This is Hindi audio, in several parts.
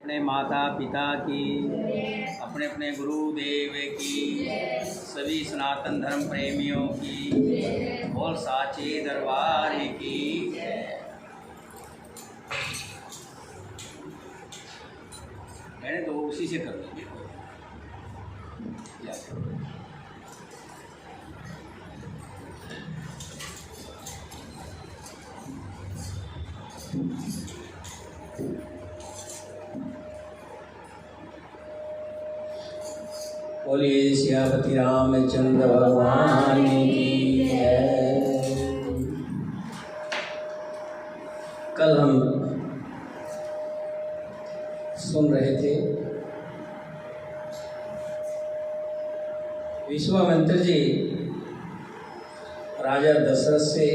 अपने माता पिता की, अपने अपने गुरुदेव की, सभी सनातन धर्म प्रेमियों की और साचे दरबार की। मैंने तो उसी से कर दी। बोलिए सियापति रामचंद्र भगवान की जय। कल हम सुन रहे थे विश्वामित्र जी राजा दशरथ से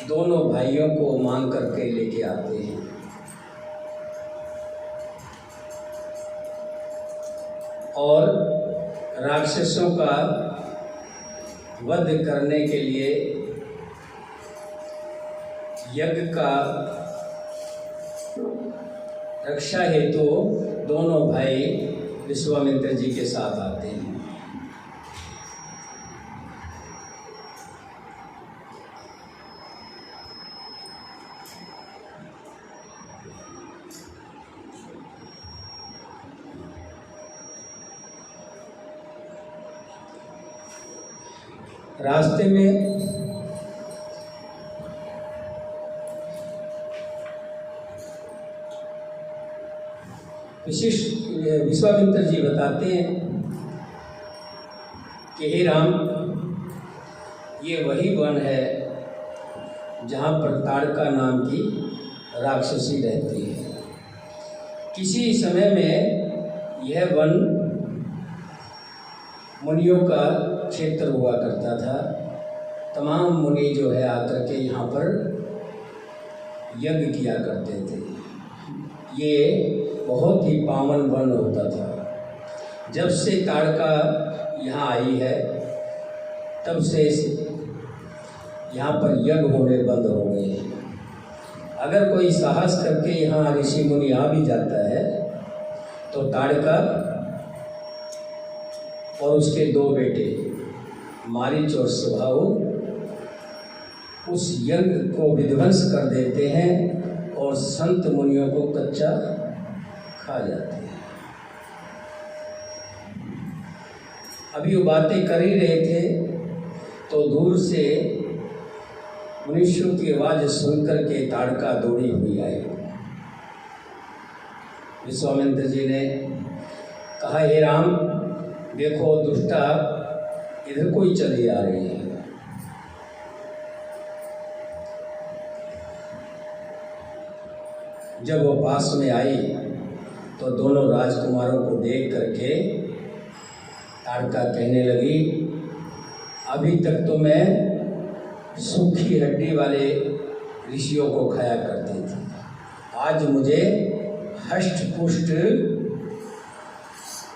दोनों भाइयों को मांग करके लेके आते हैं और राक्षसों का वध करने के लिए यज्ञ का रक्षा हेतु दोनों भाई विश्वामित्र जी के साथ आते हैं। रास्ते में विश्वामित्र जी बताते हैं कि हे राम, ये वही वन है जहाँ पर ताड़का नाम की राक्षसी रहती है। किसी समय में यह वन मुनियों का क्षेत्र हुआ करता था। तमाम मुनि जो है आकर के यहाँ पर यज्ञ किया करते थे। ये बहुत ही पावन वन होता था। जब से ताड़का यहाँ आई है तब से यहाँ पर यज्ञ होने बंद हो गए हैं। अगर कोई साहस करके यहाँ ऋषि मुनि आ भी जाता है तो ताड़का और उसके दो बेटे मारीच और सुभाहु उस यज्ञ को विध्वंस कर देते हैं और संत मुनियों को कच्चा खा जाते हैं। अभी वो बातें कर ही रहे थे तो दूर से मनुष्यों की आवाज़ सुनकर के ताड़का दौड़ी हुई आई। विश्वामित्र जी ने कहा, हे राम, देखो दुष्टा इधर को ही चली आ रही है। जब वो पास में आई तो दोनों राजकुमारों को देख करके ताड़का कहने लगी, अभी तक तो मैं सूखी हड्डी वाले ऋषियों को खाया करती थी, आज मुझे हष्ट पुष्ट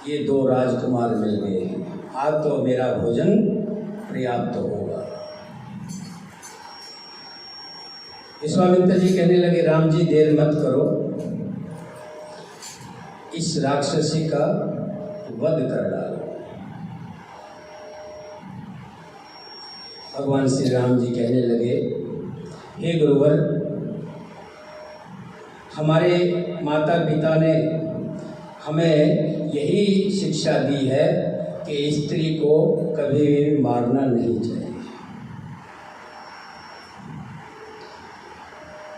ये दो राजकुमार मिल गए हैं। आज तो मेरा भोजन पर्याप्त होगा। विश्वामित्र जी कहने लगे, राम जी देर मत करो, इस राक्षसी का वध कर डालो। भगवान श्री राम जी कहने लगे, हे गुरुवर, हमारे माता पिता ने हमें यही शिक्षा दी है कि स्त्री को कभी भी मारना नहीं चाहिए।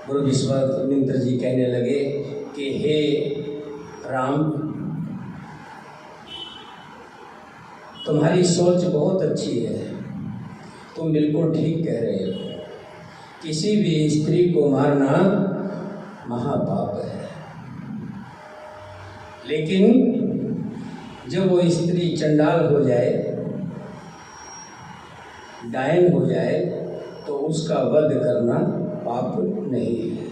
गुरु विश्वामित्र जी कहने लगे कि हे राम, तुम्हारी सोच बहुत अच्छी है, तुम बिल्कुल ठीक कह रहे हो। किसी भी स्त्री को मारना महापाप है, लेकिन जब वो स्त्री चंडाल हो जाए, डायन हो जाए, तो उसका वध करना पाप नहीं है।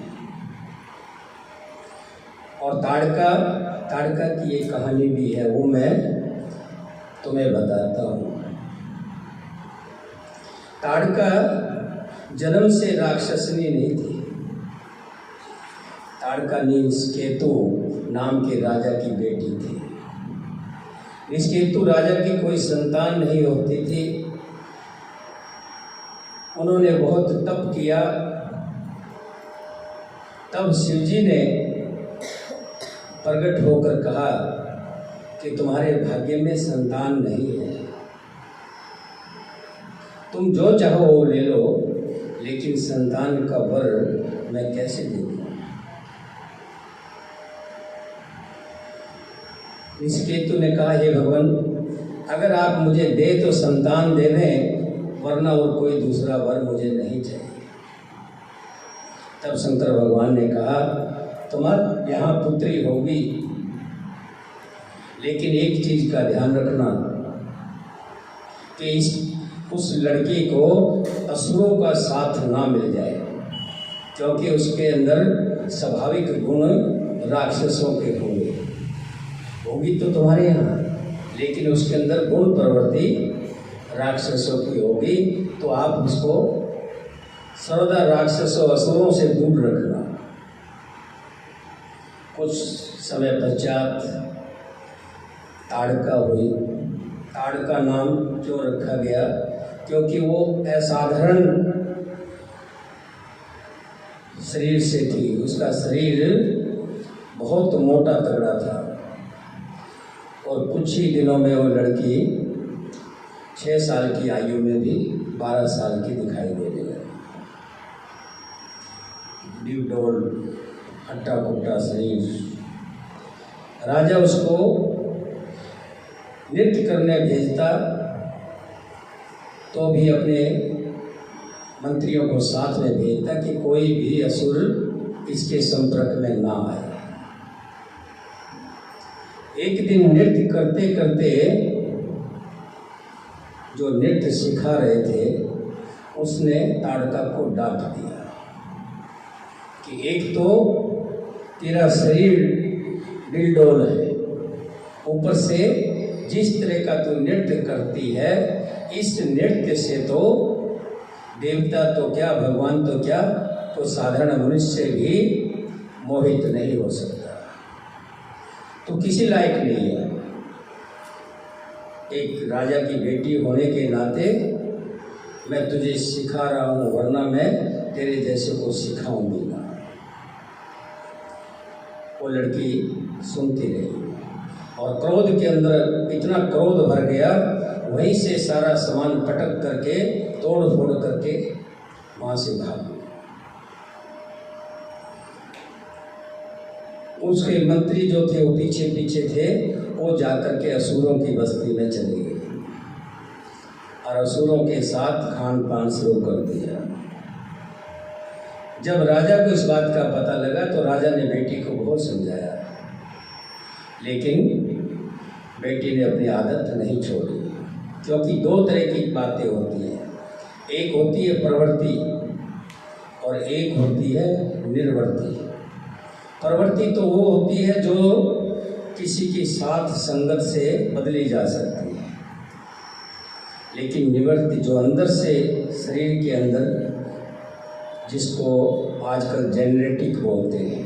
और ताड़का की एक कहानी भी है, वो मैं तुम्हें बताता हूँ। ताड़का जन्म से राक्षसनी नहीं थी। ताड़का निषकेतु नाम के राजा की बेटी थी। निषकेतु राजा की कोई संतान नहीं होती थी। उन्होंने बहुत तप किया। तब शिवजी ने प्रकट होकर कहा कि तुम्हारे भाग्य में संतान नहीं है, तुम जो चाहो वो ले लो, लेकिन संतान का वर मैं कैसे दे दूँ। निषकेतु ने कहा, हे भगवान, अगर आप मुझे दे तो संतान दे दें, वरना और कोई दूसरा वर मुझे नहीं चाहिए। तब शंकर भगवान ने कहा, तुम्हारे यहाँ पुत्री होगी, लेकिन एक चीज का ध्यान रखना कि उस लड़की को असुरों का साथ ना मिल जाए, क्योंकि उसके अंदर स्वाभाविक गुण राक्षसों के होंगे। होगी तो तुम्हारे यहाँ, लेकिन उसके अंदर गुण प्रवृत्ति राक्षसों की होगी, तो आप उसको सर्वदा राक्षसों असुरों से दूर रखना। कुछ समय पश्चात ताड़का हुई। ताड़का नाम क्यों रखा गया? क्योंकि वो असाधारण शरीर से थी। उसका शरीर बहुत मोटा तगड़ा था और कुछ ही दिनों में वो लड़की 6 साल की आयु में भी 12 साल की दिखाई देने लगी। डिवडोल हट्टा कुट्टा शरीर। राजा उसको नृत्य करने भेजता तो भी अपने मंत्रियों को साथ में भेजता कि कोई भी असुर इसके संपर्क में ना आए। एक दिन नृत्य करते करते जो नृत्य सिखा रहे थे उसने ताड़का को डांट दिया कि एक तो तेरा शरीर डिलडोल है, ऊपर से जिस तरह का तू नृत्य करती है, इस नृत्य से तो देवता तो क्या, भगवान तो क्या, तो साधारण मनुष्य भी मोहित नहीं हो सकता। तो किसी लायक नहीं है। एक राजा की बेटी होने के नाते मैं तुझे सिखा रहा हूँ, वरना मैं तेरे जैसे को सिखाऊंगी ना। वो लड़की सुनती रही और क्रोध के अंदर इतना क्रोध भर गया, वहीं से सारा सामान पटक करके तोड़ फोड़ करके वहां से भाग गया। उसके मंत्री जो थे वो पीछे पीछे थे, वो जाकर के असुरों की बस्ती में चले गए और असुरों के साथ खान पान शुरू कर दिया। जब राजा को इस बात का पता लगा तो राजा ने बेटी को बहुत समझाया, लेकिन बेटी ने अपनी आदत नहीं छोड़ी। क्योंकि 2 तरह की बातें होती हैं, एक होती है प्रवृत्ति और एक होती है निर्वृत्ति। प्रवृत्ति तो वो होती है जो किसी की साथ संगत से बदली जा सकती है, लेकिन निवृत्ति जो अंदर से शरीर के अंदर, जिसको आजकल जेनेटिक बोलते हैं,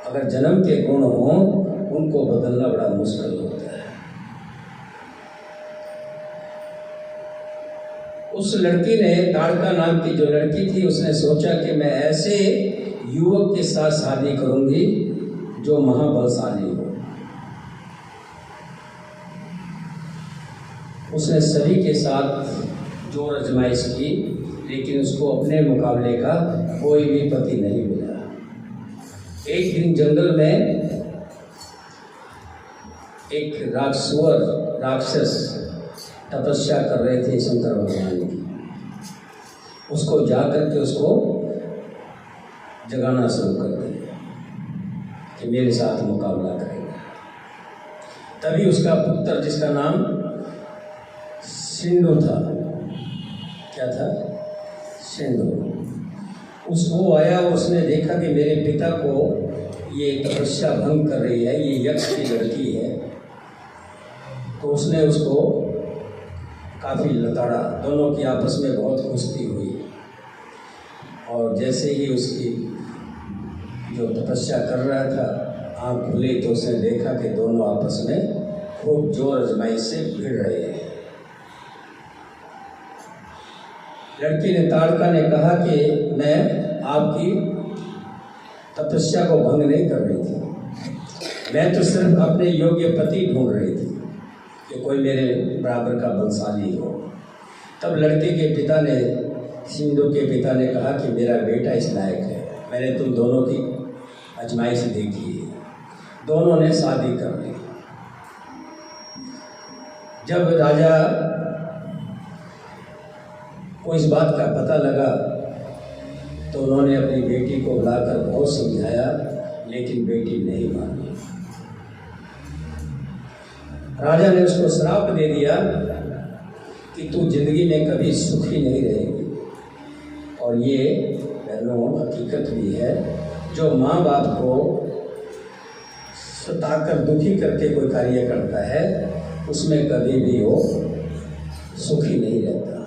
अगर जन्म के गुण हो उनको बदलना बड़ा मुश्किल होता है। उस लड़की ने, ताड़का नाम की जो लड़की थी, उसने सोचा कि मैं ऐसे युवक के साथ शादी करूंगी जो महाबलशाली हो। उसने सभी के साथ जोर आजमाइश की, लेकिन उसको अपने मुकाबले का कोई भी पति नहीं मिला। एक दिन जंगल में एक राक्षस तपस्या कर रहे थे शंकर भगवान की। उसको जाकर के उसको जगाना शुरू कर दिया कि मेरे साथ मुकाबला करेगा। तभी उसका पुत्र, जिसका नाम सिंधु था, क्या था, सिंधु, वो आया। उसने देखा कि मेरे पिता को ये तपस्या भंग कर रही है, ये यक्ष की लड़की है, तो उसने उसको काफ़ी लताड़ा। दोनों की आपस में बहुत कुश्ती हुई और जैसे ही उसकी जो तपस्या कर रहा था, आँख खुली तो उसने देखा कि दोनों आपस में खूब जोर आजमाइश से भिड़ रहे हैं। लड़की ने, ताड़का ने कहा कि मैं आपकी तपस्या को भंग नहीं कर रही थी, मैं तो सिर्फ अपने योग्य पति ढूंढ रही थी कि कोई मेरे बराबर का बलशाली हो। तब लड़के के पिता ने, सिंधु के पिता ने कहा कि मेरा बेटा इस लायक है, मैंने तुम दोनों की आजमाइश देखी है। दोनों ने शादी कर ली। जब राजा को इस बात का पता लगा तो उन्होंने अपनी बेटी को बुलाकर बहुत समझाया, लेकिन बेटी नहीं मानी। राजा ने उसको श्राप दे दिया कि तू जिंदगी में कभी सुखी नहीं रहेगी। और ये बहनों हकीकत भी है, जो माँ बाप को सताकर दुखी करके कोई कार्य करता है उसमें कभी भी वो सुखी नहीं रहता।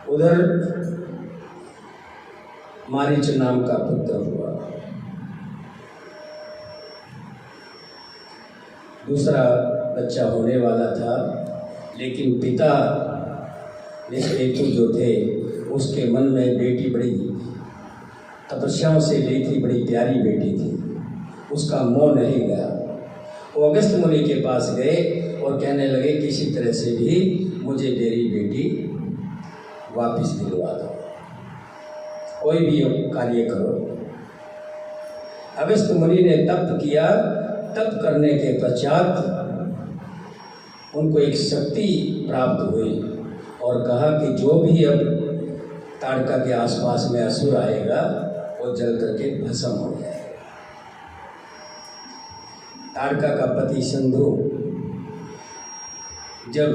उधर मारीच नाम का पुत्र हुआ। दूसरा बच्चा होने वाला था, लेकिन पिता निष्ठेतु जो थे उसके मन में बेटी बड़ी तपस्याओं से ली थी, बड़ी प्यारी बेटी थी, उसका मोह नहीं गया। वो अगस्त मुनि के पास गए और कहने लगे किसी तरह से भी मुझे मेरी बेटी वापस दिलवा दो, कोई भी कार्य करो। अगस्त मुनि ने तप किया। तप करने के पश्चात उनको एक शक्ति प्राप्त हुई और कहा कि जो भी अब ताड़का के आसपास में असुर आएगा वो जल करके भस्म हो जाएगा। ताड़का का पति सिंधु जब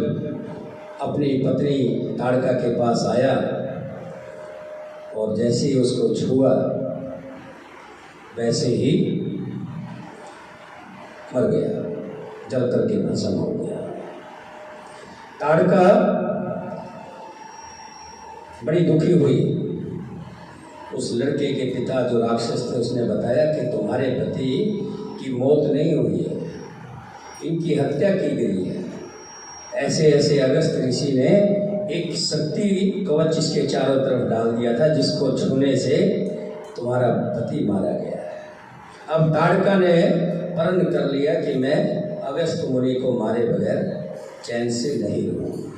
अपनी पत्नी ताड़का के पास आया और जैसे ही उसको छुआ वैसे ही मर गया, जल करके भस्म हो गया। ताड़का बड़ी दुखी हुई। उस लड़के के पिता जो राक्षस थे उसने बताया कि तुम्हारे पति की मौत नहीं हुई है, इनकी हत्या की गई है। ऐसे ऐसे अगस्त ऋषि ने एक शक्ति कवच इसके चारों तरफ डाल दिया था, जिसको छूने से तुम्हारा पति मारा गया है। अब ताड़का ने प्रण कर लिया कि मैं अगस्त मुनि को मारे बगैर चैन से नहीं रहूँगा।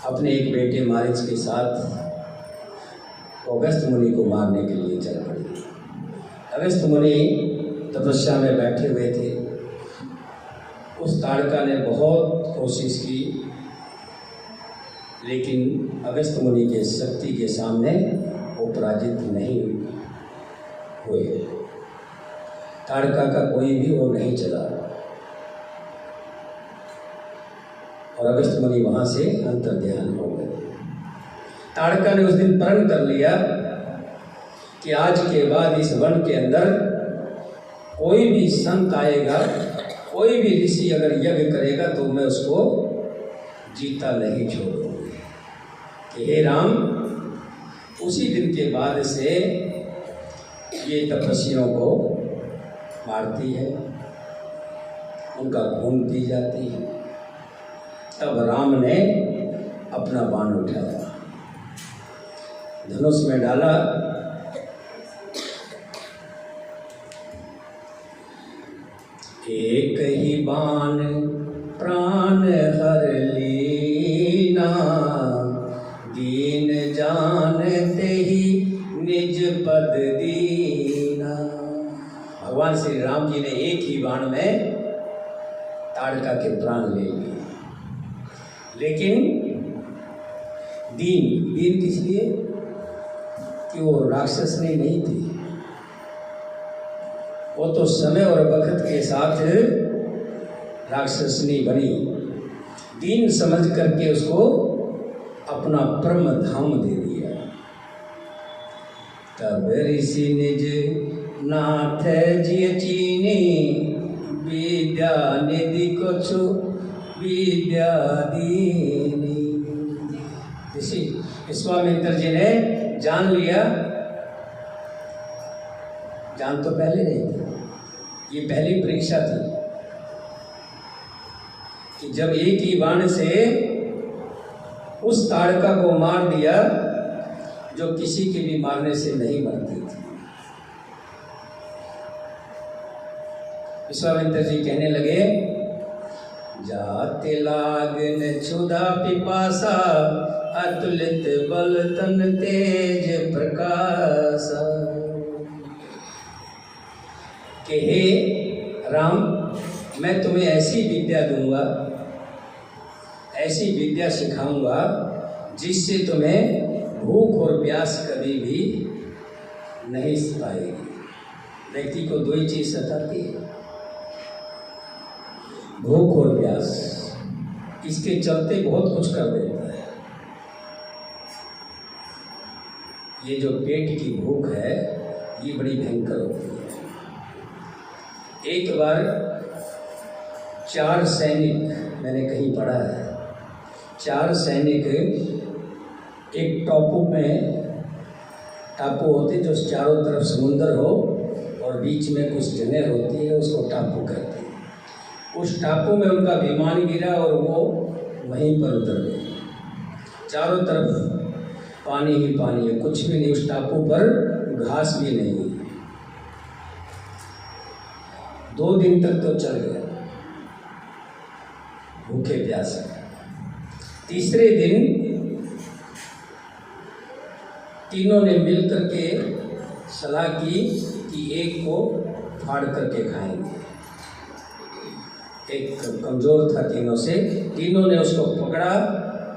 अपने एक बेटे मारीच के साथ अगस्त मुनि को मारने के लिए चल पड़ी। अगस्त मुनि तपस्या में बैठे हुए थे। उस ताड़का ने बहुत कोशिश की, लेकिन अगस्त मुनि के शक्ति के सामने वो पराजित नहीं हुए। ताड़का का कोई भी वो नहीं चला और अगस्त मुनि वहाँ से अंतर्ध्यान हो गए। ताड़का ने उस दिन प्रण कर लिया कि आज के बाद इस वन के अंदर कोई भी संत आएगा, कोई भी ऋषि अगर यज्ञ करेगा तो मैं उसको जीता नहीं छोड़ूंगी। कि हे राम, उसी दिन के बाद से ये तपस्वियों को मारती है, उनका खून पी जाती है। तब राम ने अपना बाण उठाया, धनुष में डाला, एक ही बाण प्राण हर लीना, दीन जानते ही निज पद दीना। भगवान श्री राम जी ने एक ही बाण में ताड़का के प्राण ले लिए। लेकिन दीन किस लिए? कि वो राक्षसनी नहीं थी, वो तो समय और वक्त के साथ राक्षसनी बनी। दीन समझ करके उसको अपना परम धाम दे दिया। तब ऋषि निज नाथ जिय चीनी, विद्या निधि को छु विद्या दीनी। ऋषि विश्वामित्र जी ने जान लिया, जान तो पहले नहीं थी, ये पहली परीक्षा थी कि जब एक ही बाण से उस ताड़का को मार दिया जो किसी के भी मारने से नहीं मरती थी। विश्वामित्र जी कहने लगे, जाते लागन क्षुधा पिपासा, अतुलित बल तन तेज प्रकाश। कि हे राम, मैं तुम्हें ऐसी विद्या दूंगा, ऐसी विद्या सिखाऊंगा जिससे तुम्हें भूख और प्यास कभी भी नहीं सताएगी। व्यक्ति को दो ही चीज सताती है, भूख और प्यास। इसके चलते बहुत कुछ कर देता है। ये जो पेट की भूख है ये बड़ी भयंकर होती है। एक बार 4 सैनिक, मैंने कहीं पढ़ा है, 4 सैनिक एक टापू होते जो चारों तरफ समुंदर हो और बीच में कुछ जगह होती है, उसको टापू कहते हैं। उस टापू में उनका विमान गिरा और वो वहीं पर उतर गए। चारों तरफ पानी ही पानी है, कुछ भी नहीं, उस टापू पर घास भी नहीं है। 2 दिन तक तो चल गया भूखे प्यासे। तीसरे दिन तीनों ने मिलकर के सलाह की कि एक को फाड़ करके खाएंगे। एक कमजोर था तीनों से, तीनों ने उसको पकड़ा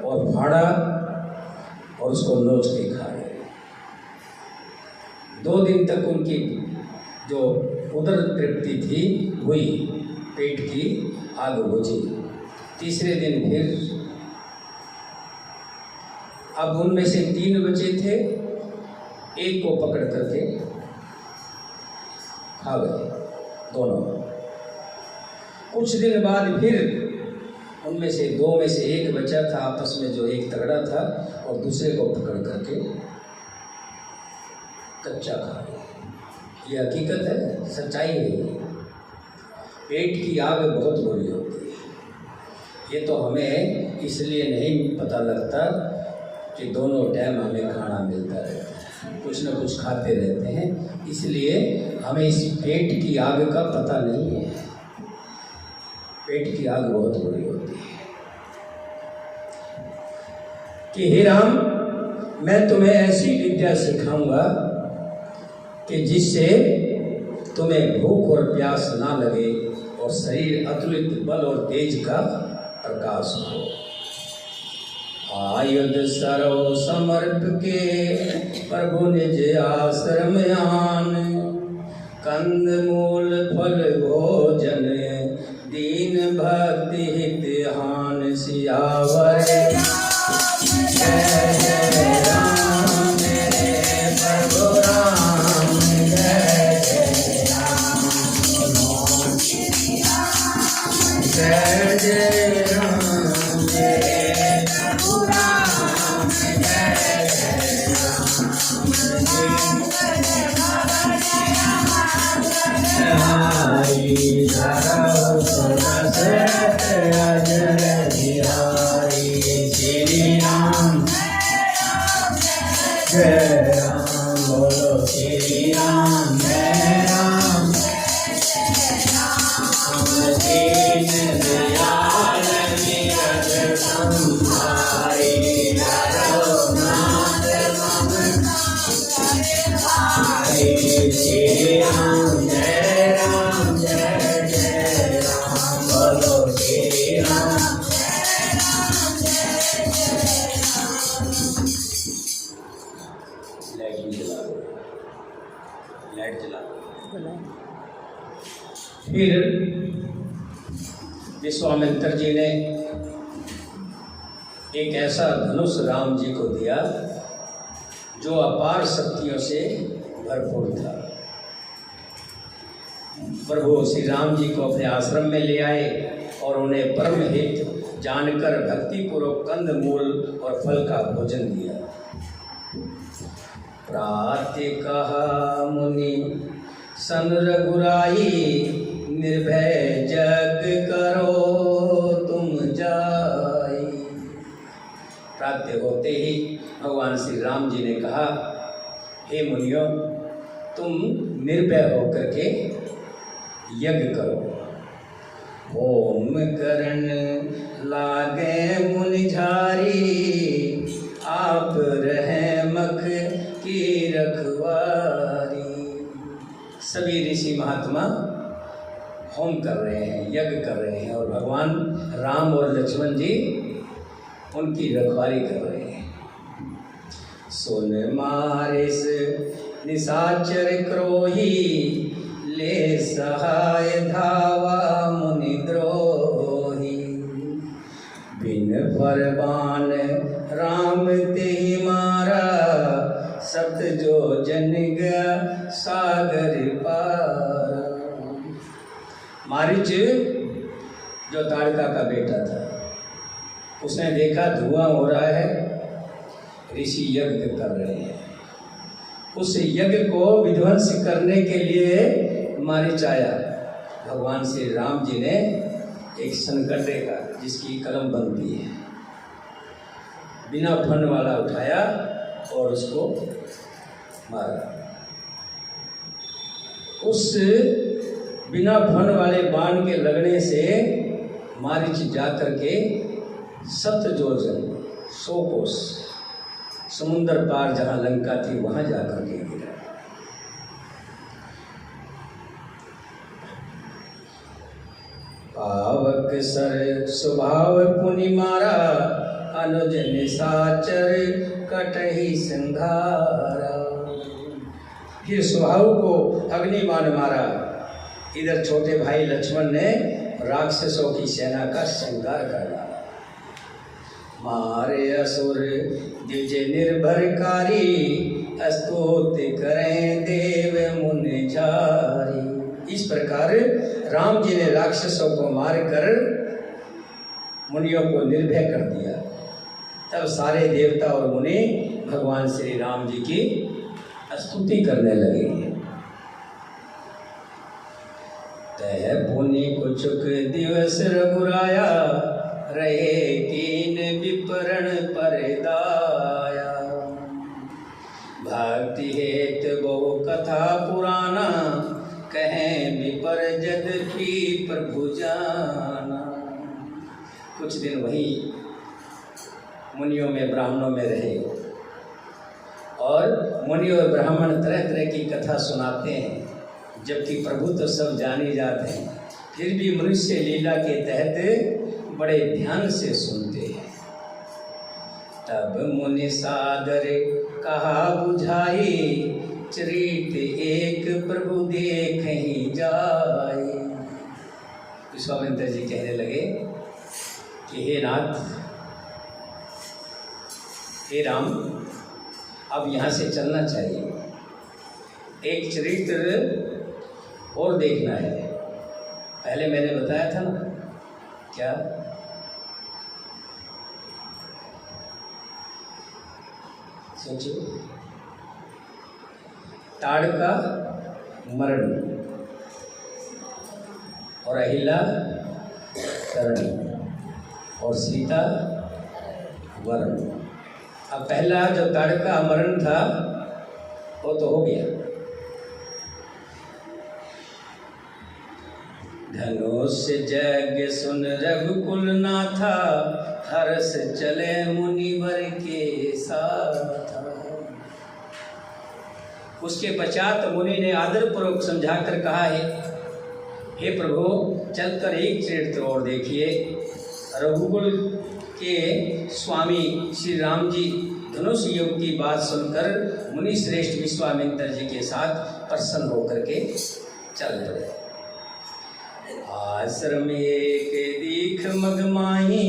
और फाड़ा और उसको नोच के खाए। 2 दिन तक उनकी जो उदर तृप्ति थी हुई, पेट की आग बुझी। तीसरे दिन फिर, अब उनमें से 3 बचे थे, एक को पकड़ करके खा गए दोनों। कुछ दिन बाद फिर उनमें से 2 में से एक बचा था, आपस में जो एक तगड़ा था और दूसरे को पकड़ करके कच्चा खा गए। ये हकीकत है, सच्चाई है। पेट की आग बहुत बुरी होती है। ये तो हमें इसलिए नहीं पता लगता कि दोनों टाइम हमें खाना मिलता रहता है, कुछ न कुछ खाते रहते हैं, इसलिए हमें इस पेट की आग का पता नहीं है। पेट की आग बहुत बुरी होती है। कि हे राम, मैं तुम्हें ऐसी विद्या सिखाऊंगा कि जिससे तुम्हें भूख और प्यास ना लगे और शरीर अतुलित बल और तेज का प्रकाश हो। आयुध सर्व समर्प के प्रभु निज आश्रम आन, कंद मूल फल भोजन दीन भक्ति हित हान। सियावर जय जय राम, मेरे प्रभु राम, जय जय राम, जय जय राम, मेरे प्रभु राम, जय जय राम। हरि धरौ सुरस अजर बिहारी, श्री राम जय राम, बोलो श्री राम जय राम। दीन दयाल निरत संहारी, रघुनाथ मम हरि। श्री राम जय राम, जय जय राम, बोलो श्री राम। लाइट जला दो। फिर विश्वामित्र जी ने एक ऐसा धनुष राम जी को दिया जो अपार शक्तियों से भरपूर था। प्रभु श्री राम जी को अपने आश्रम में ले आए और उन्हें परम हित जानकर भक्ति पूर्वक कंद मूल और फल का भोजन दिया। प्रातः कहा मुनि सन रघुराई, निर्भय जग करो तुम जाई। प्रातः होते ही भगवान श्री राम जी ने कहा, हे मुनियों, तुम निर्भय होकर के यज्ञ करो। होम करण लागे मुनिझारी, आप रहे मख की रखवारी। सभी ऋषि महात्मा होम कर रहे हैं, यज्ञ कर रहे हैं, और भगवान राम और लक्ष्मण जी उनकी रखवारी कर रहे हैं। सुन मारिस निशाचर क्रोही, ले सहाय धावा मुनि द्रोही। बिन फरमान राम ते मारा, सत जो जन गया सागर पारा। मारीच जो ताड़का का बेटा था, उसने देखा धुआं हो रहा है, ऋषि यज्ञ कर रहे हैं। उस यज्ञ को विध्वंस करने के लिए मारीच आया। भगवान श्री राम जी ने एक संकटे का, जिसकी कलम बनती है, बिना फन वाला उठाया और उसको मारा। उस बिना फन वाले बाण के लगने से मारीच जाकर के 7 योजन 100 कोस समुंदर पार जहाँ लंका थी वहाँ जाकर के गिरा। पावक सर स्वभाव पुनि मारा, अनुज निशाचर कटहि संघारा। फिर स्वभाव को अग्निबाण मारा। इधर छोटे भाई लक्ष्मण ने राक्षसों की सेना का संहार कर डाला। मारे असुर द्विज निर्भरकारी, स्तुति करें देव मुनिझारी। इस प्रकार राम जी ने राक्षसों को मारकर मुनियों को निर्भय कर दिया। तब सारे देवता और मुनि भगवान श्री राम जी की स्तुति करने लगे। तह पुनि कुछुक दिवस रघुराया, रहे कीन विपरण परदाया। भक्ति हेत बहु कथा पुराना, कहें विपर जदपि प्रभु जाना। कुछ दिन वही मुनियों में ब्राह्मणों में रहे, और मुनि और ब्राह्मण तरह तरह की कथा सुनाते हैं। जबकि प्रभु तो सब जाने जाते हैं, फिर भी मनुष्य लीला के तहत बड़े ध्यान से सुनते हैं। तब मुनि सादर कहा बुझाई, चरित एक प्रभु देख ही जाए। विश्वामित्र जी कहने लगे कि हे नाथ, हे राम, अब यहाँ से चलना चाहिए। एक चरित्र और देखना है। पहले मैंने बताया था ना, क्या? सोचो, ताड़का मरण और अहिला तरण और सीता वरण। अब पहला जो ताड़का मरण था वो तो हो गया। धनुष जग सुन रघुकुल नाथा, हर्ष चले मुनिवर के साथ। उसके पश्चात मुनि ने आदरपूर्वक समझाकर कहा है, हे प्रभु, चलकर एक चरित्र और देखिए। रघुकुल के स्वामी श्री राम जी धनुष योग की बात सुनकर मुनि श्रेष्ठ विश्वामित्र जी के साथ प्रसन्न होकर के चल पड़े। आश्रम एक दीख मगमाही,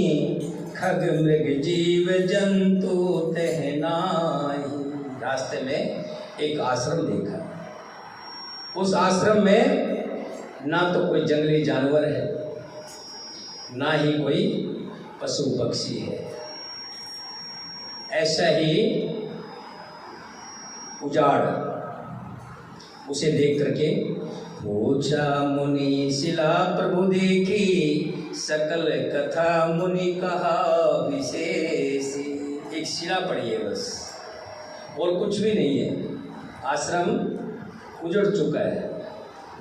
खग मृग जीव जंतु तहनाई। रास्ते में एक आश्रम देखा। उस आश्रम में ना तो कोई जंगली जानवर है, ना ही कोई पशु पक्षी है। ऐसा ही उजाड़ उसे देख करके पूछा मुनि शिला प्रभु देखी, सकल कथा मुनि कहा विशेष। एक शिला पड़ी है बस, और कुछ भी नहीं है। आश्रम उजड़ चुका है,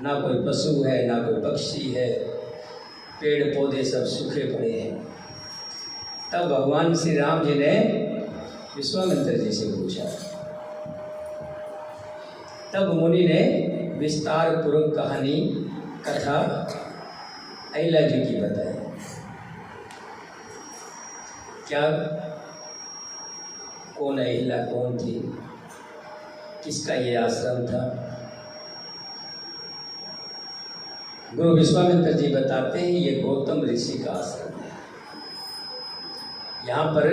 ना कोई पशु है ना कोई पक्षी है, पेड़ पौधे सब सूखे पड़े हैं। तब भगवान श्री राम जी ने विश्वामित्र जी से पूछा। तब मुनि ने विस्तार पूर्वक कहानी कथा अहिल्या जी की बताई। क्या, कौन अहिल्या कौन थी, किसका ये आश्रम था। गुरु विश्वामित्र जी बताते हैं ये गौतम ऋषि का आश्रम है। यहाँ पर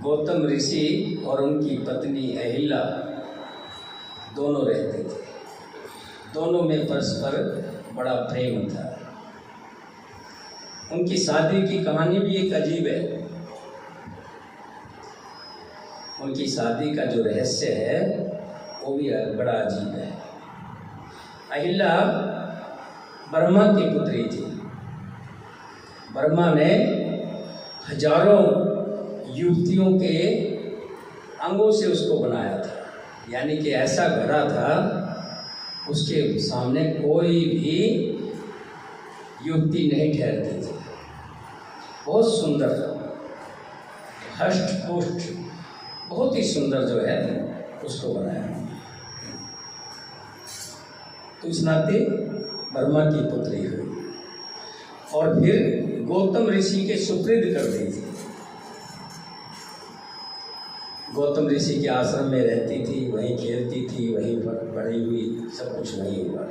गौतम ऋषि और उनकी पत्नी अहिल्या दोनों रहते थे। दोनों में परस्पर बड़ा प्रेम था। उनकी शादी की कहानी भी एक अजीब है। उनकी शादी का जो रहस्य है वो भी बड़ा अजीब है। अहिल्या ब्रह्मा की पुत्री थी। ब्रह्मा ने हजारों युवतियों के अंगों से उसको बनाया था, यानी कि ऐसा गढ़ा था उसके सामने कोई भी युवती नहीं ठहरती थी। बहुत सुंदर, हष्ट पुष्ट, बहुत ही सुंदर जो है उसको बनाया। तो इस नाते ब्रह्मा की पुत्री हुई और फिर गौतम ऋषि के सुपुर्द कर दी थी। गौतम ऋषि के आश्रम में रहती थी, वहीं खेलती थी, वहीं पर बड़ी हुई, सब कुछ वहीं हुआ।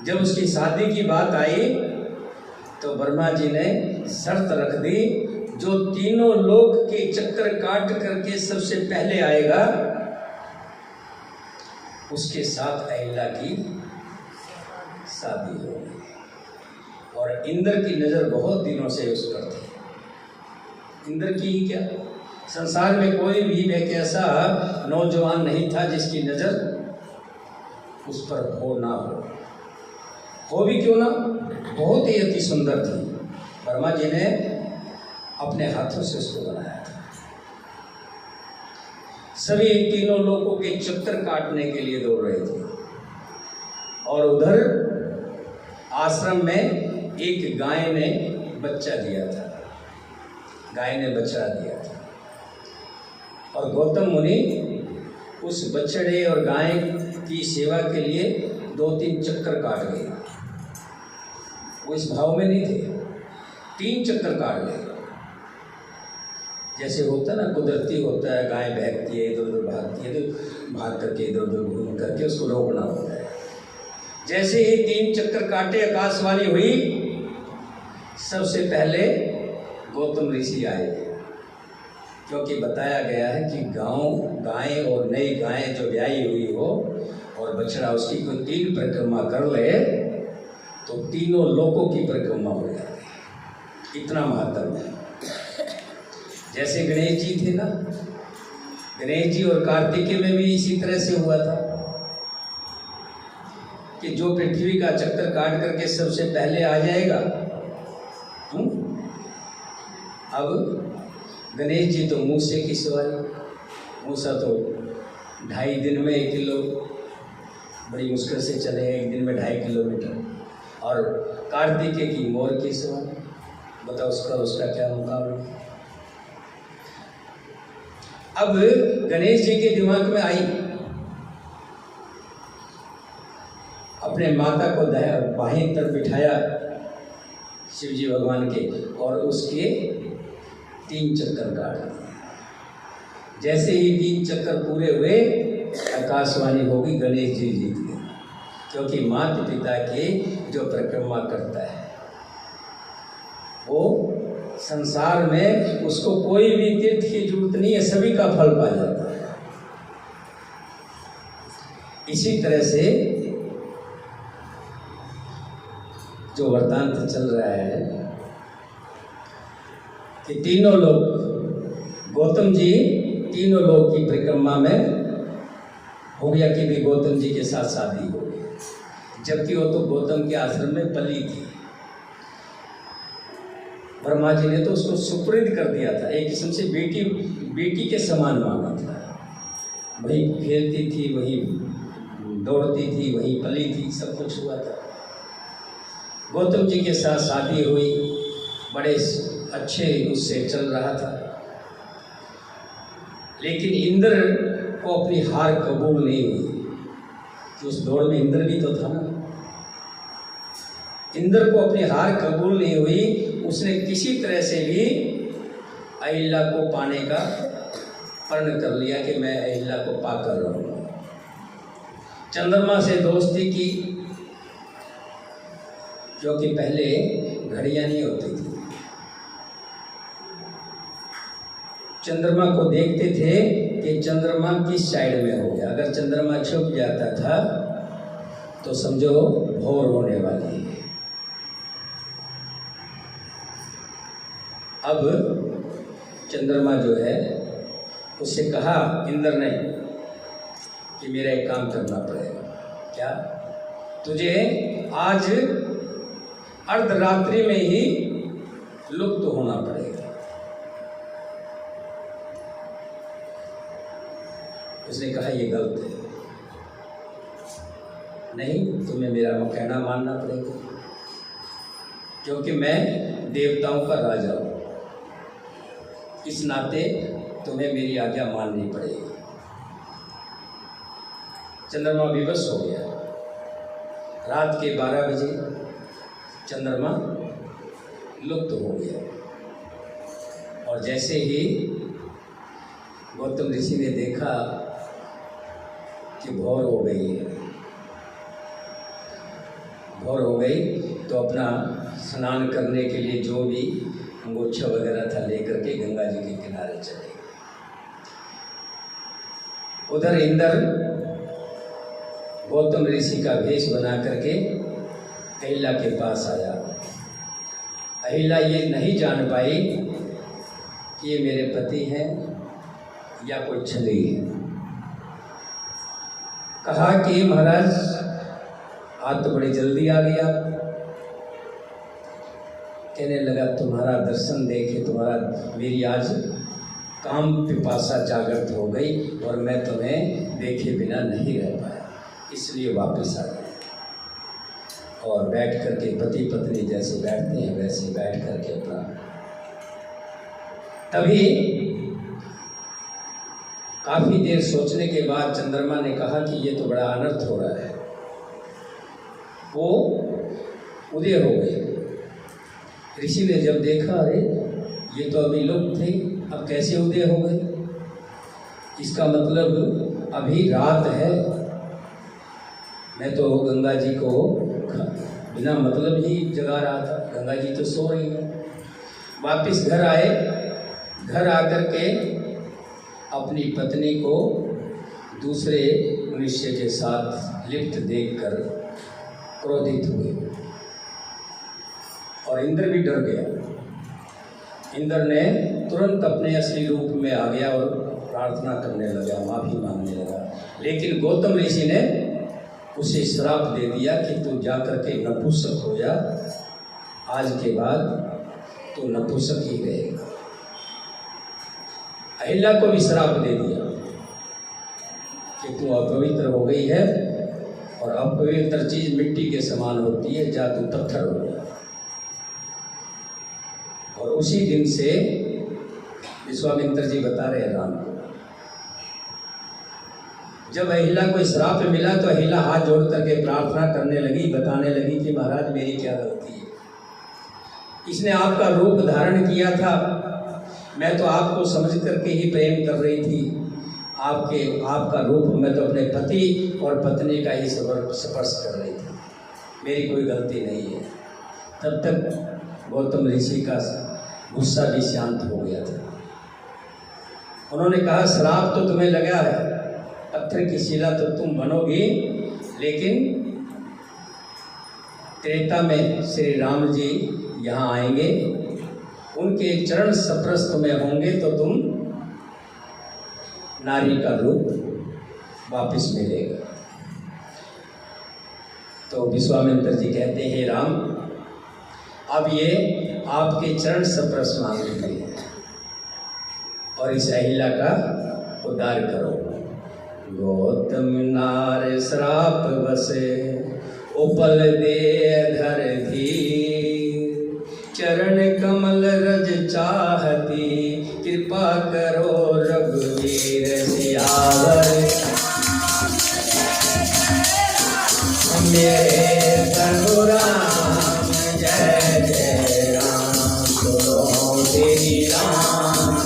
जब उसकी शादी की बात आई तो ब्रह्मा जी ने शर्त रख दी, जो तीनों लोक के चक्कर काट करके सबसे पहले आएगा उसके साथ अहिल्या की शादी होगी। और इंद्र की नज़र बहुत दिनों से उस पर थी। इंद्र की ही क्या, संसार में कोई भी एक ऐसा नौजवान नहीं था जिसकी नज़र उस पर हो ना हो भी क्यों ना, बहुत ही अति सुंदर थी। ब्रह्मा जी ने अपने हाथों से उसको बनाया था। सभी तीनों लोगों के चक्कर काटने के लिए दौड़ रहे थे। और उधर आश्रम में एक गाय ने बच्चा दिया था, गाय ने बच्चा दिया था। और गौतम मुनि उस बछड़े और गाय की सेवा के लिए 2-3 चक्कर काट गए। वो इस भाव में नहीं थे, 3 चक्कर काट गए। जैसे होता है ना, कुदरती होता है, गाय बहकती है, इधर उधर भागती है, तो भाग करके इधर उधर घूम करके उसको रोकना होता है। जैसे ही 3 चक्कर काटे, आकाशवाणी हुई, सबसे पहले गौतम ऋषि आए। क्योंकि बताया गया है कि गाय और नई गाय जो ब्याही हुई हो और बछड़ा उसकी कोई 3 परिक्रमा कर ले तो तीनों लोकों की परिक्रमा हो जाती है। इतना महत्व है। जैसे गणेश जी थे ना, गणेश जी और कार्तिकेय में भी इसी तरह से हुआ था कि जो पृथ्वी का चक्कर काट करके सबसे पहले आ जाएगा। अब गणेश जी तो मूसे की सवारी, मूसा तो 2.5 दिन में 1 किलो, बड़ी मुश्किल से चले 1 दिन में 2.5 किलोमीटर। और कार्तिकेय की मोर की सवारी, बताओ उसका क्या मुकाबला। अब गणेश जी के दिमाग में आई, अपने माता को बाहीं तरफ बिठाया शिव जी भगवान के, और उसके 3 चक्कर काट दिए। जैसे ही 3 चक्कर पूरे हुए, आकाशवाणी होगी, गणेश जी जीत गए। क्योंकि माता पिता के जो परिक्रमा करता है वो संसार में उसको कोई भी तीर्थ की जरूरत नहीं है, सभी का फल पा जाता है। इसी तरह से जो वृत्तांत चल रहा है कि तीनों लोग, गौतम जी तीनों लोग की परिक्रमा में हो गया कि भी गौतम जी के साथ शादी हो गई, जबकि वो तो गौतम के आश्रम में पली थी। ब्रह्मा जी ने तो उसको सुपुर्द कर दिया था, एक किस्म से बेटी के समान माना था। वही खेलती थी, वही दौड़ती थी, वही पली थी, सब कुछ हुआ था। गौतम जी के साथ शादी हुई, बड़े अच्छे उससे चल रहा था, लेकिन इंद्र को अपनी हार कबूल नहीं हुई कि उस दौड़ में इंद्र भी तो था ना। इंद्र को अपनी हार कबूल नहीं हुई, उसने किसी तरह से भी अहिल्या को पाने का प्रण कर लिया कि मैं अहिल्या को पाकर रहूंगा। चंद्रमा से दोस्ती की, जो कि पहले घड़ियां नहीं होती थी। चंद्रमा को देखते थे कि चंद्रमा किस साइड में हो गया। अगर चंद्रमा छुप जाता था तो समझो भोर होने वाली है। अब चंद्रमा जो है, उससे कहा इंद्र ने कि मेरा एक काम करना पड़ेगा। क्या? तुझे आज अर्धरात्रि में ही लुप्त होना पड़ेगा। उसने कहा ये गलत है, नहीं, तुम्हें मेरा कहना मानना पड़ेगा, क्योंकि मैं देवताओं का राजा हूं, इस नाते तुम्हें मेरी आज्ञा माननी पड़ेगी। चंद्रमा विवश हो गया। रात के 12 बजे चंद्रमा लुप्त हो गया, और जैसे ही गौतम ऋषि ने देखा कि भोर हो गई है, भोर हो गई, तो अपना स्नान करने के लिए जो भी अंगोछा वगैरह था लेकर के गंगा जी के किनारे चले गए। उधर इंद्र गौतम ऋषि का वेश बना करके अहिल्या के पास आया। अहिल्या ये नहीं जान पाई कि ये मेरे पति हैं या कोई छली है। कहा कि महाराज आज तो बड़ी जल्दी आ गया। कहने लगा तुम्हारा दर्शन देखे तुम्हारा मेरी आज काम पिपासा जागृत हो गई और मैं तुम्हें देखे बिना नहीं रह पाया, इसलिए वापस आ गया। और बैठ करके पति पत्नी जैसे बैठते हैं वैसे बैठ करके अपना, तभी काफी देर सोचने के बाद चंद्रमा ने कहा कि ये तो बड़ा अनर्थ हो रहा है। वो उदय हो गए। ऋषि ने जब देखा, अरे ये तो अभी लुप्त थे, अब कैसे उदय हो गए? इसका मतलब अभी रात है। मैं तो गंगा जी को बिना मतलब ही जगा रहा था, गंगा जी तो सो रही है। वापिस घर आए, घर आकर के अपनी पत्नी को दूसरे मनुष्य के साथ लिप्त देखकर क्रोधित हुए और इंद्र भी डर गया। इंद्र ने तुरंत अपने असली रूप में आ गया और प्रार्थना करने लगा, माफी मांगने लगा। लेकिन गौतम ऋषि ने उसे श्राप दे दिया कि तू जाकर के नपुंसक हो जा, आज के बाद तू नपुंसक ही रहेगा। अहिल्या को भी श्राप दे दिया कि तू अपवित्र हो गई है और अपवित्र चीज मिट्टी के समान होती है, जा तू पत्थर हो गया। और उसी दिन से विश्वामित्र जी बता रहे राम को, जब अहिल्या को श्राप मिला तो अहिल्या हाथ जोड़ करके प्रार्थना करने लगी, बताने लगी कि महाराज मेरी क्या गलती है, इसने आपका रूप धारण किया था, मैं तो आपको समझ करके ही प्रेम कर रही थी, आपका रूप मैं तो अपने पति और पत्नी का ही स्पर्श कर रही थी, मेरी कोई गलती नहीं है। तब तक गौतम ऋषि का गुस्सा भी शांत हो गया था। उन्होंने कहा श्राप तो तुम्हें लगा है, पत्थर की शिला तो तुम बनोगी, लेकिन त्रेता में श्री राम जी यहाँ आएंगे उनके चरण स्पर्श तुम्हें होंगे तो तुम नारी का रूप वापस मिलेगा। तो विश्वामित्र जी कहते हैं, राम अब ये आपके चरण स्पर्श मांग रही है और इस अहिला का उद्धार करो। गौतम नार श्राप बसे उपल दे धर धीर, चरण कमल रज चाहती कृपा करो रघुवीर सियावर। मेरे प्रभु राम जय जय राम, सुनो तेरी राम।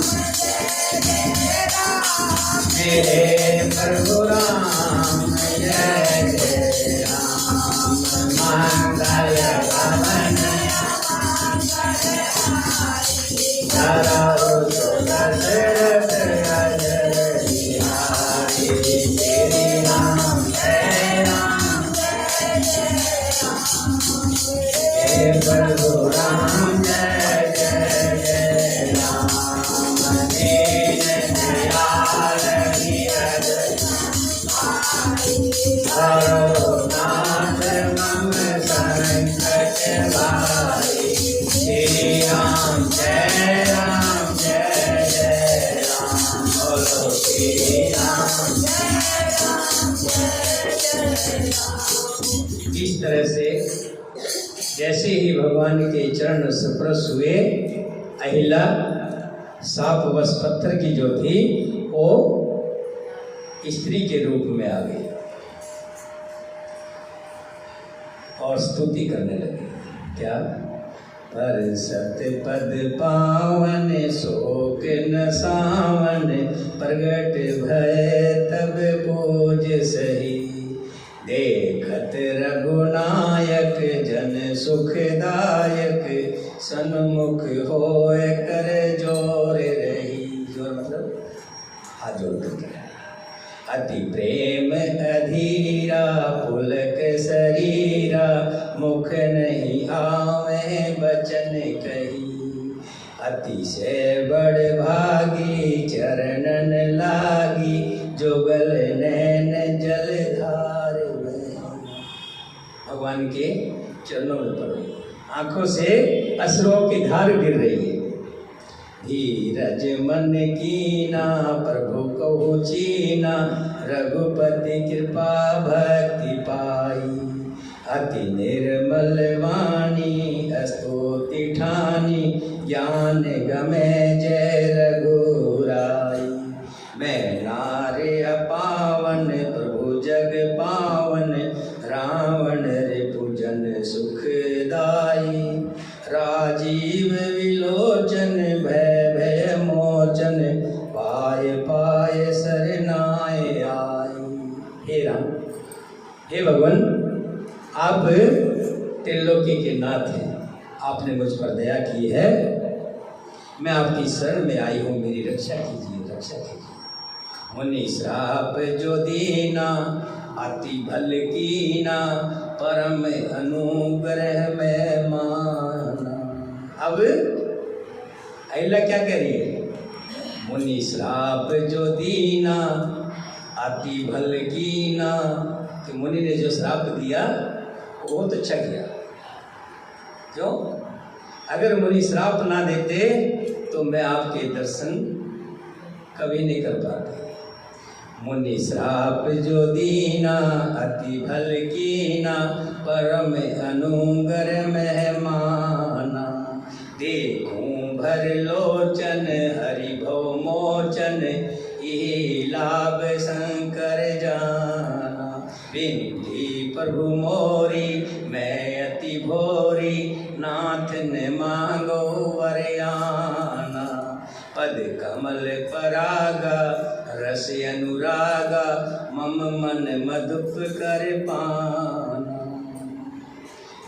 मेरे प्रभु राम जय जय राम, मंगल भवन धरो दशरथ अजर बिहारी। तेरी राम जय राम, हे प्रभु राम जय जय राम, दीन दयाल हरो नाथ मम संकट भाई। श्री राम जय राम जय जय राम, बोलो श्री राम जय राम जय जय राम। इस तरह से जैसे ही भगवान के चरण स्पर्श हुए, अहिला साप वश पत्थर की जो थी वो स्त्री के रूप में आ गई और स्तुति करने लगी। क्या? पर सतपद पावन शोक न सावन, प्रगट भय तब पूज सही। देखत रघुनायक जन सुखदायक, सन्मुख होय कर जोर रही। जोर मतलब हाथ जोड़ कर। अति प्रेम अधीरा पुलक शरीरा, मुख नहीं आवे बचन कही। अतिशय बड़ भागी चरणन लागी, जुगल नैन जलधार बही। भगवान के चरणों में पड़ो, आंखों से अश्रुओं की धार गिर रही है। धीरज मन कीना प्रभु कहो चीना, रघुपति कृपा भक्ति पाई। अति निर्मल वाणी स्तुति ठानी, ज्ञान गमे जय रघुराई। मैं नारे अपावन प्रभु जग पावन, रावण रिपुजन सुखदाई। राजीव विलोचन भय भय मोचन, पाय पाय शरणाय आई। हे राम, हे भगवान, आप त्रिलोकी के नाथ हैं, आपने मुझ पर दया की है। मैं आपकी शरण में आई हूँ, मेरी रक्षा कीजिए, रक्षा कीजिए। मुनि श्राप जो दीना, अति भल कीना, परम अनुग्रह में माना। अब अहिल्या क्या कह रही है? मुनि श्राप जो दीना, अति भल कीना। कि मुनि ने जो श्राप दिया वो बहुत अच्छा किया। क्यों? अगर मुनि श्राप ना देते तो मैं आपके दर्शन कभी नहीं कर पाते। मुनि श्राप जो दीना, अति भल कीना, परम अनुग्रह मेहमाना। देखूं भर लोचन हरि भव मोचन, यही लाभ शंकर जाना। विनती प्रभु मोरी मैं अति भोरी, नाथ ने मांगो वरयाना। पद कमल परागा रस अनुरागा, मम मन मधुप कर पाना।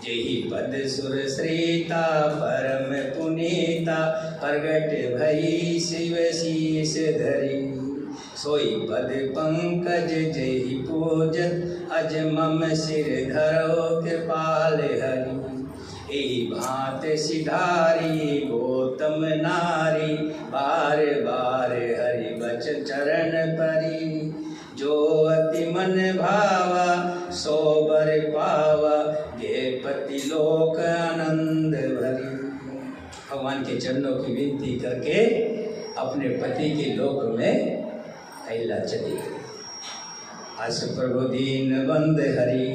जेहि पद सुर श्रीता परम पुनीता, प्रगट भई शिव शीस धरी। सोई पद पंकज जेहि पूजत, अज मम सिर धरो कृपाल हरि। एही भांत सिधारी गौतम नारी, बार बार हरि बचन चरण परी। जो अति मन भावा सो बर पावा, गे पति लोक आनंद भरी। भगवान के चरणों की विनती करके अपने पति के लोक में अहिल्या चली गई। अस प्रभु दीन बंद हरि,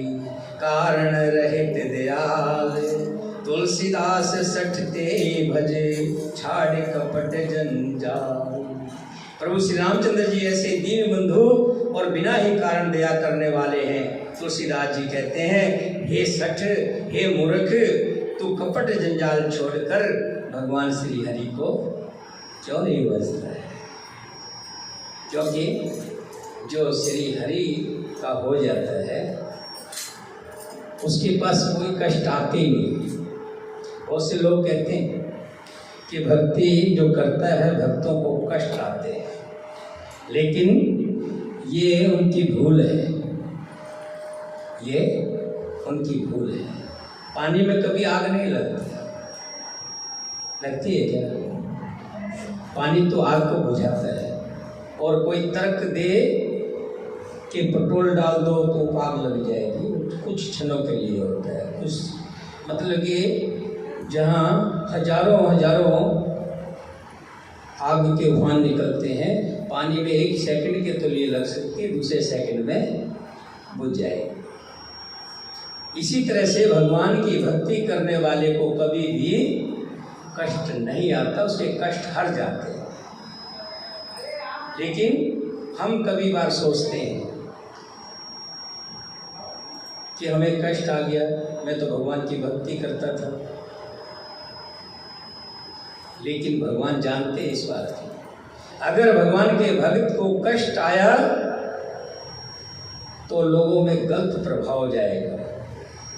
कारण रहित दयाल। तुलसीदास सठते भजे, छाड़ कपट जंजाल। प्रभु श्री रामचंद्र जी ऐसे दीन बंधु और बिना ही कारण दया करने वाले हैं। तुलसीदास जी कहते हैं, हे सठ, हे मूर्ख, तू कपट जंजाल छोड़कर भगवान श्री हरि को क्यों नहीं बजता है? क्योंकि जो श्री हरि का हो जाता है उसके पास कोई कष्ट आते ही नहीं। बहुत से लोग कहते हैं कि भक्ति जो करता है भक्तों को कष्ट आते हैं, लेकिन ये उनकी भूल है, ये उनकी भूल है। पानी में कभी आग नहीं लगती, लगती है क्या? पानी तो आग को बुझाता है। और कोई तर्क दे कि पेट्रोल डाल दो तो आग लग जाएगी, कुछ क्षणों के लिए होता है। कुछ मतलब कि जहाँ हजारों आग के उफान निकलते हैं, पानी में 1 सेकंड के तो लिए लग सकती है, दूसरे सेकंड में बुझ जाएगी। इसी तरह से भगवान की भक्ति करने वाले को कभी भी कष्ट नहीं आता, उसके कष्ट हट जाते हैं। लेकिन हम कभी बार सोचते हैं कि हमें कष्ट आ गया, मैं तो भगवान की भक्ति करता था। लेकिन भगवान जानते हैं इस बात की, अगर भगवान के भक्त को कष्ट आया तो लोगों में गलत प्रभाव जाएगा,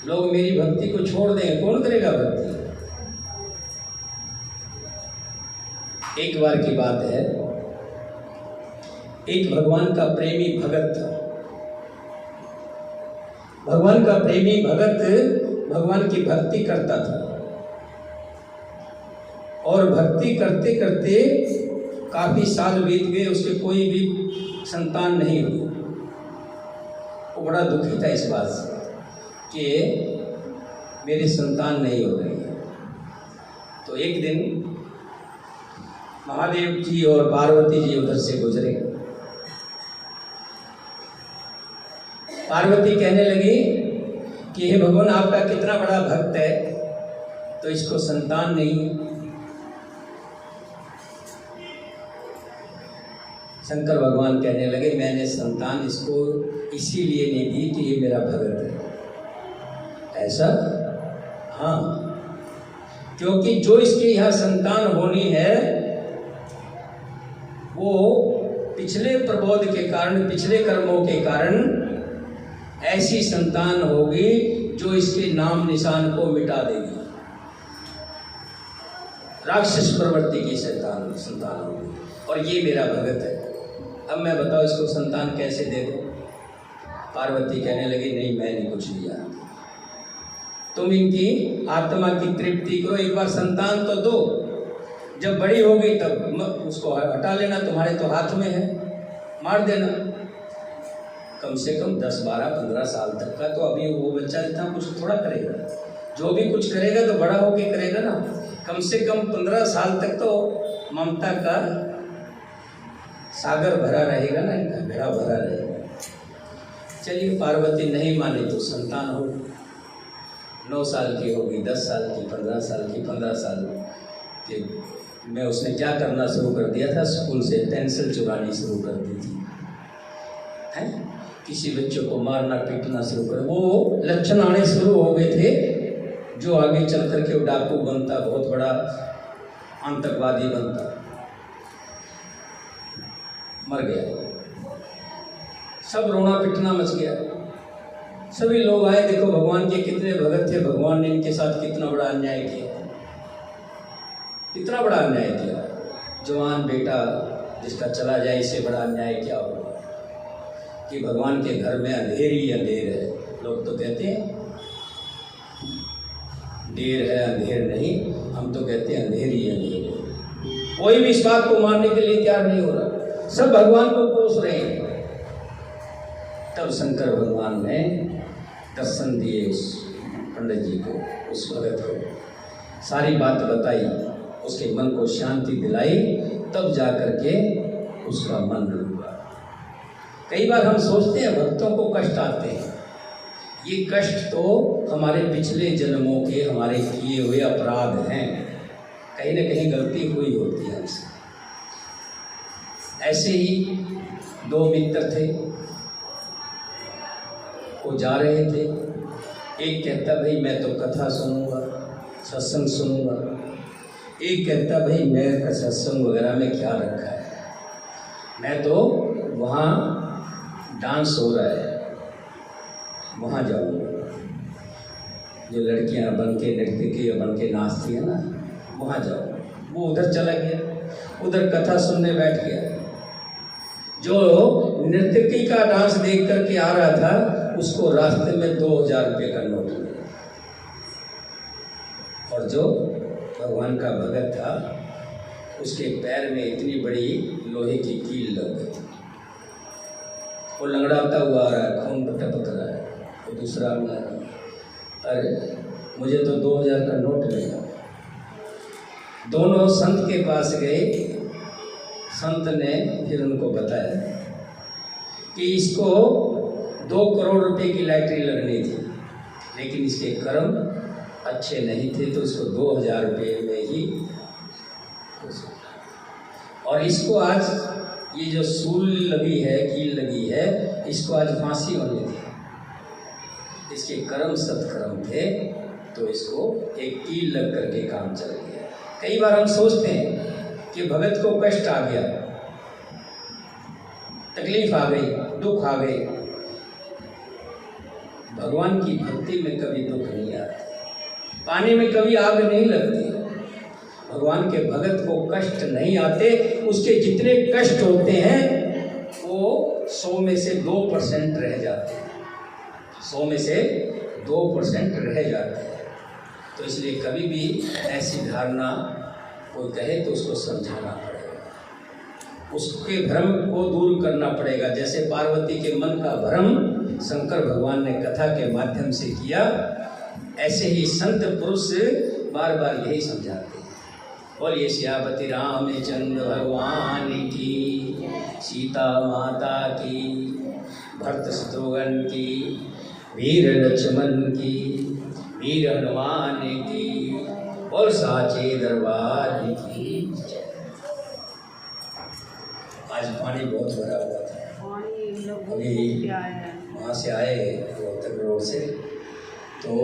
लोग मेरी भक्ति को छोड़ देंगे, कौन करेगा भक्ति? एक बार की बात है, एक भगवान का प्रेमी भगत था। भगवान का प्रेमी भगत भगवान की भक्ति करता था और भक्ति करते करते काफी साल बीत गए, उसके कोई भी संतान नहीं हुई। वो बड़ा दुखी था इस बात से कि मेरी संतान नहीं हो रही है। तो एक दिन महादेव जी और पार्वती जी उधर से गुजरे। पार्वती कहने लगी कि हे भगवान, आपका कितना बड़ा भक्त है तो इसको संतान नहीं। शंकर भगवान कहने लगे, मैंने संतान इसको इसीलिए नहीं दी कि ये मेरा भगत है। ऐसा? हाँ, क्योंकि जो इसके यहाँ संतान होनी है वो पिछले प्रबोध के कारण, पिछले कर्मों के कारण ऐसी संतान होगी जो इसके नाम निशान को मिटा देगी। राक्षस प्रवृत्ति की संतान होगी और ये मेरा भगत है। अब मैं बताओ इसको संतान कैसे दे दो? पार्वती कहने लगी, नहीं, मैं नहीं कुछ दिया, तुम इनकी आत्मा की तृप्ति करो, एक बार संतान तो दो, जब बड़ी होगी तब उसको हटा लेना, तुम्हारे तो हाथ में है, मार देना। कम से कम 10, 12, 15 साल तक का तो अभी वो बच्चा इतना कुछ थोड़ा करेगा, जो भी कुछ करेगा तो बड़ा होके करेगा ना। कम से कम 15 साल तक तो ममता का सागर भरा रहेगा ना, इनका घड़ा भरा रहेगा। चलिए, पार्वती नहीं मानी तो संतान हो, 9 साल की होगी, 10 साल की, 15 साल की, 15 साल के में उसने क्या करना शुरू कर दिया था, स्कूल से पेंसिल चुरानी शुरू कर दी थी, हैं? किसी बच्चों को मारना पीटना शुरू कर, वो लक्षण आने शुरू हो गए थे जो आगे चल कर के डाकू बनता, बहुत बड़ा आतंकवादी बनता। मर गया, सब रोना पिटना मच गया। सभी लोग आए, देखो भगवान के कितने भगत थे, भगवान ने इनके साथ कितना बड़ा अन्याय किया, कितना बड़ा अन्याय किया। जवान बेटा जिसका चला जाए, इससे बड़ा अन्याय क्या होगा कि भगवान के घर में अंधेर ही अंधेर है। लोग तो कहते हैं देर है अंधेर नहीं, हम तो कहते हैं अंधेर ही अंधेर है। कोई भी इस बात को मानने के लिए तैयार नहीं हो रहा, सब भगवान को कोस रहे हैं। तब शंकर भगवान ने दर्शन दिए उस पंडित जी को, उस भगत को, सारी बात बताई, उसके मन को शांति दिलाई, तब जाकर के उसका मन रुका। कई बार हम सोचते हैं भक्तों को कष्ट आते हैं, ये कष्ट तो हमारे पिछले जन्मों के हमारे किए हुए अपराध हैं, कहीं ना कहीं गलती हुई होती है हमसे। ऐसे ही दो मित्र थे, वो जा रहे थे। एक कहता भाई मैं तो कथा सुनूंगा, सत्संग सुनूंगा। एक कहता भाई मैं सत्संग वगैरह में क्या रखा है, मैं तो वहाँ डांस हो रहा है वहाँ जाऊँगा। जो लड़कियाँ बन के नृत्यकी बन के नाचती है ना, वहाँ जाओ। वो उधर चला गया, उधर कथा सुनने बैठ गया। जो नृत्यकी का डांस देख करके आ रहा था, उसको रास्ते में 2000 रुपये का नोट मिला, और जो भगवान का भगत था उसके पैर में इतनी बड़ी लोहे की कील लग गई। वो लंगड़ाता हुआ आ रहा है, खून टपक रहा है। वो दूसरा मिला, अरे मुझे तो 2000 का नोट मिला। दोनों संत के पास गए। संत ने फिर उनको बताया कि इसको 2 करोड़ रुपए की लॉटरी लगनी थी, लेकिन इसके कर्म अच्छे नहीं थे तो इसको 2000 रुपये में ही, और इसको आज ये जो सूल लगी है, कील लगी है, इसको आज फांसी होनी थी। इसके कर्म सत्कर्म थे तो इसको एक कील लग करके काम चल गया। कई बार हम सोचते हैं कि भगत को कष्ट आ गया, तकलीफ आ गई, दुख आ गई। भगवान की भक्ति में कभी दुख नहीं आता, पानी में कभी आग नहीं लगती। भगवान के भगत को कष्ट नहीं आते। उसके जितने कष्ट होते हैं वो 100 में से 2% रह जाते हैं, 100 में से 2% रह जाते हैं। तो इसलिए कभी भी ऐसी धारणा कोई कहे तो उसको समझाना पड़ेगा, उसके भ्रम को दूर करना पड़ेगा। जैसे पार्वती के मन का भ्रम शंकर भगवान ने कथा के माध्यम से किया, ऐसे ही संत पुरुष बार बार यही समझाते हैं। बोलिए सियापति रामचंद्र भगवान की, सीता माता की, भरत शत्रुघ्न की, वीर लक्ष्मण की, वीर हनुमान की, और साचे दरबार की। आज पानी बहुत भरा हुआ था, अभी वहाँ से आए रोहतक रोड से, तो